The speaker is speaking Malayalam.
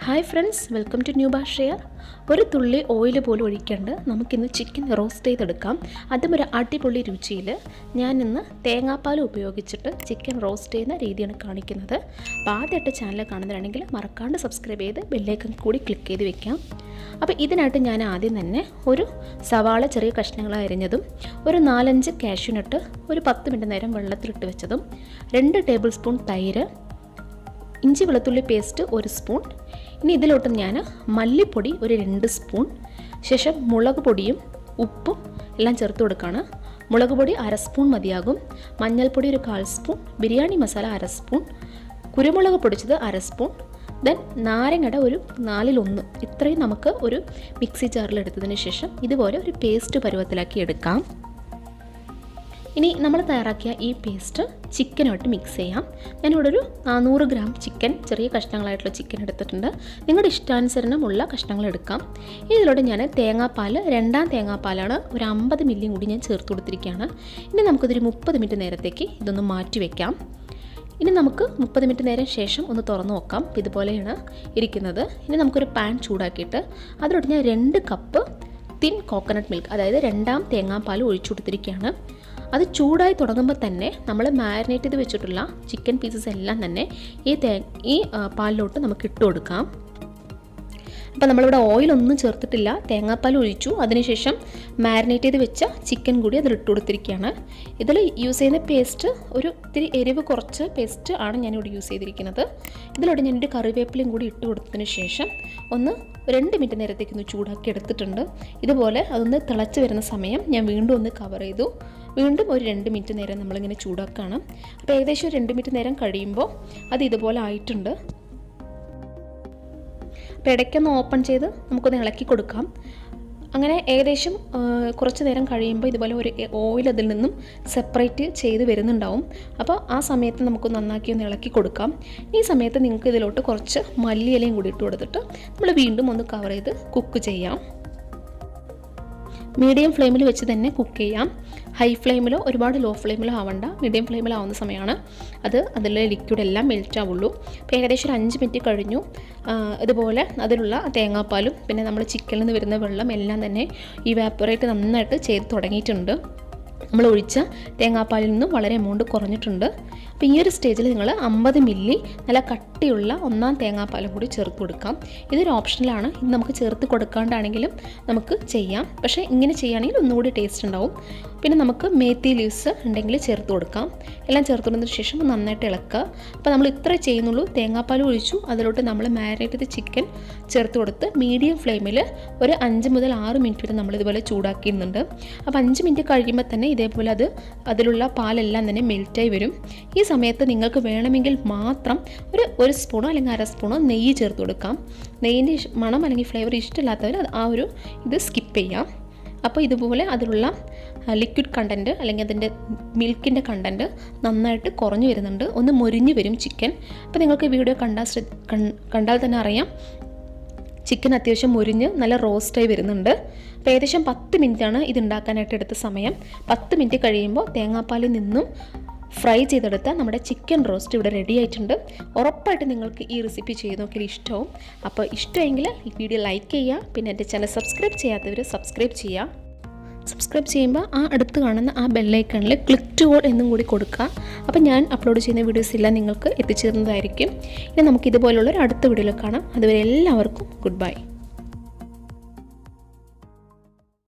Hi friends, welcome to Nubas share. ഒരു തുള്ളി ഓയിൽ പോലും ഒഴിക്കേണ്ട നമുക്കിന്ന് ചിക്കൻ റോസ്റ്റ് ചെയ്തെടുക്കാം. അതും ഒരു അടിപൊളി രുചിയിൽ ഞാൻ ഇന്ന് തേങ്ങാപ്പാൽ ഉപയോഗിച്ചിട്ട് ചിക്കൻ റോസ്റ്റ് ചെയ്യുന്ന രീതിയാണ് കാണിക്കുന്നത്. അപ്പോൾ ആദ്യമായിട്ട് ചാനൽ കാണുന്നതാണെങ്കിൽ മറക്കാണ്ട് സബ്സ്ക്രൈബ് ചെയ്ത് ബെല്ലൈക്കൺ കൂടി ക്ലിക്ക് ചെയ്ത് വെക്കാം. അപ്പോൾ ഇതിനായിട്ട് ഞാൻ ആദ്യം തന്നെ ഒരു സവാള ചെറിയ കഷ്ണങ്ങളായി അരിഞ്ഞതും ഒരു 4-5 കാഷ്യൂനട്ട് ഒരു 10 മിനിറ്റ് നേരം വെള്ളത്തിലിട്ട് വെച്ചതും 2 ടേബിൾ സ്പൂൺ തൈര്, ഇഞ്ചി വെളുത്തുള്ളി പേസ്റ്റ് 1 സ്പൂൺ. ഇനി ഇതിലോട്ട് ഞാൻ മല്ലിപ്പൊടി ഒരു 2 സ്പൂൺ, ശേഷം മുളക് പൊടിയും ഉപ്പും എല്ലാം ചേർത്ത് കൊടുക്കുകയാണ്. മുളക് പൊടി 1/2 സ്പൂൺ മതിയാകും, മഞ്ഞൾപ്പൊടി ഒരു 1/4 സ്പൂൺ, ബിരിയാണി മസാല 1/2 സ്പൂൺ, കുരുമുളക് പൊടിച്ചത് 1/2 സ്പൂൺ, ദെൻ നാരങ്ങയുടെ ഒരു 4/1. ഇത്രയും നമുക്ക് ഒരു മിക്സി ജാറിലെടുത്തതിന് ശേഷം ഇതുപോലെ ഒരു പേസ്റ്റ് പരുവത്തിലാക്കി എടുക്കാം. ഇനി നമ്മൾ തയ്യാറാക്കിയ ഈ പേസ്റ്റ് ചിക്കനുമായിട്ട് മിക്സ് ചെയ്യാം. ഞാനിവിടെ ഒരു 400 ഗ്രാം ചിക്കൻ, ചെറിയ കഷ്ണങ്ങളായിട്ടുള്ള ചിക്കൻ എടുത്തിട്ടുണ്ട്. നിങ്ങളുടെ ഇഷ്ടാനുസരണമുള്ള കഷ്ണങ്ങൾ എടുക്കാം. ഇതിലൂടെ ഞാൻ തേങ്ങാപ്പാൽ, 2ാം തേങ്ങാപ്പാലാണ്, ഒരു 50 മില്ലി കൂടി ഞാൻ ചേർത്ത് കൊടുത്തിരിക്കുകയാണ്. ഇനി നമുക്കിതൊരു 30 മിനിറ്റ് നേരത്തേക്ക് ഇതൊന്ന് മാറ്റി വയ്ക്കാം. ഇനി നമുക്ക് 30 മിനിറ്റ് നേരം ശേഷം ഒന്ന് തുറന്ന് നോക്കാം. ഇതുപോലെയാണ് ഇരിക്കുന്നത്. ഇനി നമുക്കൊരു പാൻ ചൂടാക്കിയിട്ട് അതിലോട്ട് ഞാൻ 2 കപ്പ് തിൻ കോക്കനട്ട് മിൽക്ക്, അതായത് 2ാം തേങ്ങാപ്പാൽ ഒഴിച്ചു കൊടുത്തിരിക്കുകയാണ്. അത് ചൂടായി തുടങ്ങുമ്പോൾ തന്നെ നമ്മൾ മാരിനേറ്റ് ചെയ്ത് വെച്ചിട്ടുള്ള ചിക്കൻ പീസസ് എല്ലാം തന്നെ ഈ പാലിലോട്ട് നമുക്ക് ഇട്ട് കൊടുക്കാം. അപ്പോൾ നമ്മളിവിടെ ഓയിലൊന്നും ചേർത്തിട്ടില്ല, തേങ്ങാപ്പാൽ ഒഴിച്ചു, അതിനുശേഷം മാരിനേറ്റ് ചെയ്ത് വെച്ച ചിക്കൻ കൂടി അതിലിട്ട് കൊടുത്തിരിക്കുകയാണ്. ഇതിൽ യൂസ് ചെയ്യുന്ന പേസ്റ്റ് ഒരു ഇത്തിരി എരിവ് കുറച്ച് പേസ്റ്റ് ആണ് ഞാനിവിടെ യൂസ് ചെയ്തിരിക്കുന്നത്. ഇതിലൂടെ ഞാനൊരു കറിവേപ്പിലയും കൂടി ഇട്ട് കൊടുത്തതിന് ശേഷം ഒന്ന് 2 മിനിറ്റ് നേരത്തേക്ക് ഒന്ന് ചൂടാക്കി എടുത്തിട്ടുണ്ട്. ഇതുപോലെ അതൊന്ന് തിളച്ച് വരുന്ന സമയം ഞാൻ വീണ്ടും ഒന്ന് കവർ ചെയ്തു. വീണ്ടും ഒരു 2 മിനിറ്റ് നേരം നമ്മളിങ്ങനെ ചൂടാക്കുകയാണ്. അപ്പോൾ ഏകദേശം 2 മിനിറ്റ് നേരം കഴിയുമ്പോൾ അത് ഇതുപോലെ ആയിട്ടുണ്ട്. അപ്പോൾ ഇടയ്ക്കൊന്ന് ഓപ്പൺ ചെയ്ത് നമുക്കൊന്ന് ഇളക്കി കൊടുക്കാം. അങ്ങനെ ഏകദേശം കുറച്ച് നേരം കഴിയുമ്പോൾ ഇതുപോലെ ഒരു ഓയിൽ അതിൽ നിന്നും സെപ്പറേറ്റ് ചെയ്ത് വരുന്നുണ്ടാവും. അപ്പോൾ ആ സമയത്ത് നമുക്ക് നന്നാക്കി ഒന്ന് ഇളക്കി കൊടുക്കാം. ഈ സമയത്ത് നിങ്ങൾക്ക് ഇതിലോട്ട് കുറച്ച് മല്ലിയിലയും കൂടി ഇട്ട് കൊടുത്തിട്ട് നമ്മൾ വീണ്ടും ഒന്ന് കവർ ചെയ്ത് കുക്ക് ചെയ്യാം. മീഡിയം ഫ്ലെയിമിൽ വെച്ച് തന്നെ കുക്ക് ചെയ്യാം. ഹൈ ഫ്ലെയിമിലോ ഒരുപാട് ലോ ഫ്ലെയിമിലോ ആവണ്ട, മീഡിയം ഫ്ലെയിമിലാവുന്ന സമയമാണ് അതിലെ ലിക്വിഡ് എല്ലാം മെൽറ്റ് ആവുള്ളൂ. അപ്പോൾ ഏകദേശം ഒരു 5 മിനിറ്റ് കഴിഞ്ഞു. ഇതുപോലെ അതിലുള്ള തേങ്ങാപ്പാലും പിന്നെ നമ്മൾ ചിക്കനിൽ നിന്ന് വരുന്ന വെള്ളം എല്ലാം തന്നെ ഇവാപ്പറേറ്റ് നന്നായിട്ട് ചെയ്ത് തുടങ്ങിയിട്ടുണ്ട്. നമ്മൾ ഒഴിച്ച തേങ്ങാപ്പാലിൽ നിന്നും വളരെ എമൗണ്ട് കുറഞ്ഞിട്ടുണ്ട്. അപ്പോൾ ഈ ഒരു സ്റ്റേജിൽ നിങ്ങൾ 50 മില്ലി നല്ല കട്ടിയുള്ള 1ാം തേങ്ങാപ്പാലും കൂടി ചേർത്ത് കൊടുക്കാം. ഇതൊരു ഓപ്ഷനിലാണ്, ഇത് നമുക്ക് ചേർത്ത് കൊടുക്കാണ്ടാണെങ്കിലും നമുക്ക് ചെയ്യാം. പക്ഷേ ഇങ്ങനെ ചെയ്യുകയാണെങ്കിൽ ഒന്നുകൂടി ടേസ്റ്റ് ഉണ്ടാവും. പിന്നെ നമുക്ക് മേത്തി ലീവ്സ് ഉണ്ടെങ്കിൽ ചേർത്ത് കൊടുക്കാം. എല്ലാം ചേർത്ത് കൊടുത്തതിന് ശേഷം നന്നായിട്ട് ഇളക്കുക. അപ്പോൾ നമ്മൾ ഇത്ര ചെയ്യുന്നുള്ളൂ. തേങ്ങാപ്പാൽ ഒഴിച്ചു, അതിലോട്ട് നമ്മൾ മാരിനേറ്റ് ചെയ്ത ചിക്കൻ ചേർത്ത് കൊടുത്ത് മീഡിയം ഫ്ലെയിമിൽ ഒരു 5 മുതൽ 6 മിനിറ്റ് വരെ നമ്മളിതുപോലെ ചൂടാക്കിയിരുന്നുണ്ട്. അപ്പോൾ 5 മിനിറ്റ് കഴിയുമ്പോൾ തന്നെ ഇതേപോലെ അതിലുള്ള പാലെല്ലാം തന്നെ മെൽറ്റായി വരും. ഈ സമയത്ത് നിങ്ങൾക്ക് വേണമെങ്കിൽ മാത്രം ഒരു സ്പൂണോ അല്ലെങ്കിൽ 1/2 സ്പൂണോ നെയ്യ് ചേർത്ത് കൊടുക്കാം. നെയ്യിൻ്റെ മണം അല്ലെങ്കിൽ ഫ്ലേവർ ഇഷ്ടമില്ലാത്തവർ ഇത് സ്കിപ്പ് ചെയ്യാം. അപ്പോൾ ഇതുപോലെ അതിലുള്ള ലിക്വിഡ് കണ്ടൻറ്റ് അല്ലെങ്കിൽ അതിൻ്റെ മിൽക്കിൻ്റെ കണ്ടൻറ്റ് നന്നായിട്ട് കുറഞ്ഞു വരുന്നുണ്ട്, ഒന്ന് മൊരിഞ്ഞ് വരും ചിക്കൻ. അപ്പോൾ നിങ്ങൾക്ക് വീഡിയോ കണ്ടാൽ തന്നെ അറിയാം ചിക്കൻ അത്യാവശ്യം മുരിഞ്ഞ് നല്ല റോസ്റ്റായി വരുന്നുണ്ട്. അപ്പോൾ ഏകദേശം 10 മിനിറ്റാണ് ഇത് ഉണ്ടാക്കാനായിട്ട് എടുത്ത സമയം. 10 മിനിറ്റ് കഴിയുമ്പോൾ തേങ്ങാപ്പാലിൽ നിന്നും ഫ്രൈ ചെയ്തെടുത്ത നമ്മുടെ ചിക്കൻ റോസ്റ്റ് ഇവിടെ റെഡി ആയിട്ടുണ്ട്. ഉറപ്പായിട്ട് നിങ്ങൾക്ക് ഈ റെസിപ്പി ചെയ്ത് നോക്കിയാൽ ഇഷ്ടമാവും. അപ്പോൾ ഇഷ്ടമെങ്കിൽ ഈ വീഡിയോ ലൈക്ക് ചെയ്യുക, പിന്നെ എൻ്റെ ചാനൽ സബ്സ്ക്രൈബ് ചെയ്യാത്തവർ സബ്സ്ക്രൈബ് ചെയ്യുക. സബ്സ്ക്രൈബ് ചെയ്യുമ്പോൾ ആ അടുത്ത് കാണുന്ന ആ ബെല്ലൈക്കണിൽ ക്ലിക്ക് ടു ഓൾ എന്നും കൂടി കൊടുക്കുക. അപ്പോൾ ഞാൻ അപ്ലോഡ് ചെയ്യുന്ന വീഡിയോസ് എല്ലാം നിങ്ങൾക്ക് എത്തിച്ചേരുന്നതായിരിക്കും. ഇനി നമുക്ക് ഇതുപോലുള്ളൊരു അടുത്ത വീഡിയോയിൽ കാണാം. അതുവരെ എല്ലാവർക്കും ഗുഡ് ബൈ.